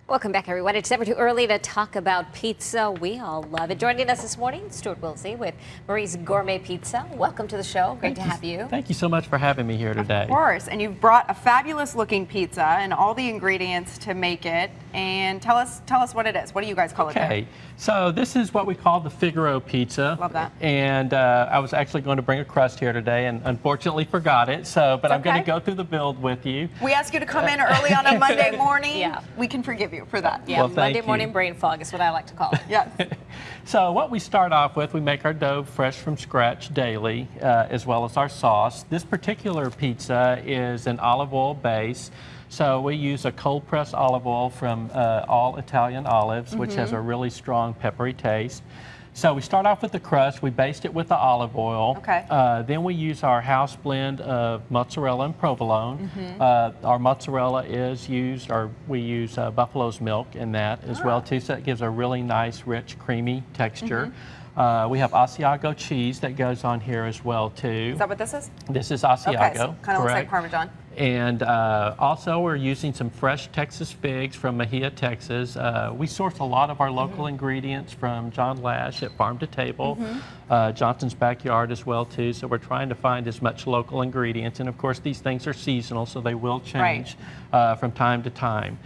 Welcome back, everyone. It's never too early to talk about pizza. We all love it. Joining us this morning, Stuart Wilsey with Marie's Gourmet Pizza. Welcome to the show. Great to have you. Thank you so much for having me here today. Of course. And you've brought a fabulous looking pizza and all the ingredients to make it. And tell us what it is. What do you guys call it there? Okay, so this is what we call the Figaro pizza. Love that. And I was actually going to bring a crust here today and unfortunately forgot it. But I'm going to go through the build with you. We ask you to come in early on a Monday morning. Yeah. We can forgive you for that. Yeah, Well, Monday morning brain fog is what I like to call it. Yes. So what we start off with, we make our dough fresh from scratch daily, as well as our sauce. This particular pizza is an olive oil base. So we use a cold pressed olive oil from all Italian olives, which has a really strong peppery taste. So we start off with the crust, we baste it with the olive oil. Okay. Then we use our house blend of mozzarella and provolone. Our mozzarella is used, or we use buffalo's milk in that as well too, so it gives a really nice, rich, creamy texture. We have Asiago cheese that goes on here as well too. Is that what this is? This is Asiago, Okay, so kind of looks like correct. Parmesan. And also we're using some fresh Texas figs from Mejia, Texas. We source a lot of our local ingredients from John Lash at Farm to Table, Johnson's Backyard as well too. So we're trying to find as much local ingredients. And of course these things are seasonal, so they will change from time to time.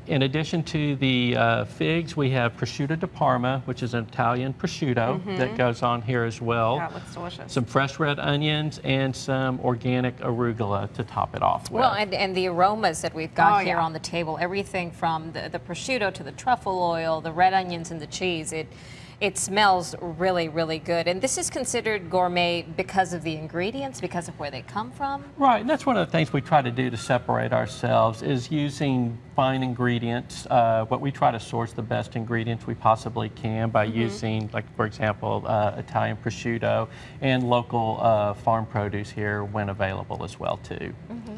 In addition to the figs, we have prosciutto di Parma, which is an Italian prosciutto that goes on here as well. Yeah, it looks delicious. Some fresh red onions and some organic arugula to top it off with. Well, and the aromas that we've got here yeah. on the table, everything from the prosciutto to the truffle oil, the red onions and the cheese, it smells really, really good. And this is considered gourmet because of the ingredients, because of where they come from? Right, and that's one of the things we try to do to separate ourselves is using fine ingredients. What we try to source the best ingredients we possibly can by using, like for example, Italian prosciutto and local farm produce here when available as well too.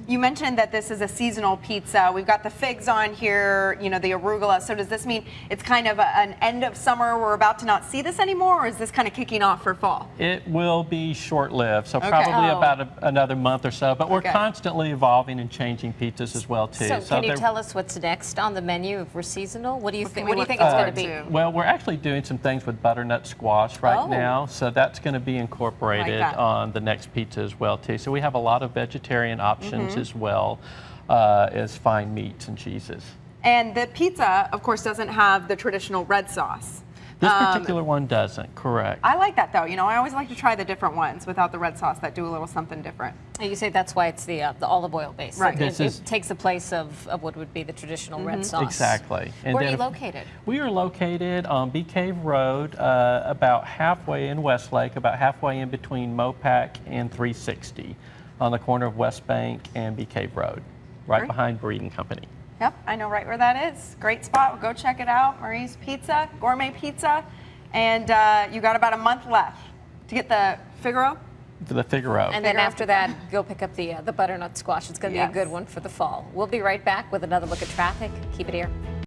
You mentioned that this is a seasonal pizza. We've got the figs on here, you know, the arugula. So does this mean it's kind of an end of summer, we're about to not see this anymore, or is this kind of kicking off for fall? It will be short-lived, so probably about another month or so, but we're constantly evolving and changing pizzas as well too. So can you tell us what's next on the menu if we're seasonal? What do you think? What do you think it's going to be? Well, we're actually doing some things with butternut squash right now, so that's going to be incorporated on the next pizza as well too. So we have a lot of vegetarian options as well as fine meats and cheeses. And the pizza, of course, doesn't have the traditional red sauce. This particular one doesn't, correct. I like that though. You know, I always like to try the different ones without the red sauce that do a little something different. And you say that's why it's the olive oil base. Right. It takes the place of what would be the traditional red sauce. Exactly. And Where are you located? We are located on Bee Cave Road, about halfway in Westlake, about halfway in between Mopac and 360, on the corner of West Bank and Bee Cave Road, right behind Breeden Company. Yep, I know right where that is. Great spot. Go check it out. Marie's Pizza, Gourmet Pizza. And you got about a month left to get the Figaro. The Figaro. And then after that, go pick up the butternut squash. It's going to be a good one for the fall. We'll be right back with another look at traffic. Keep it here.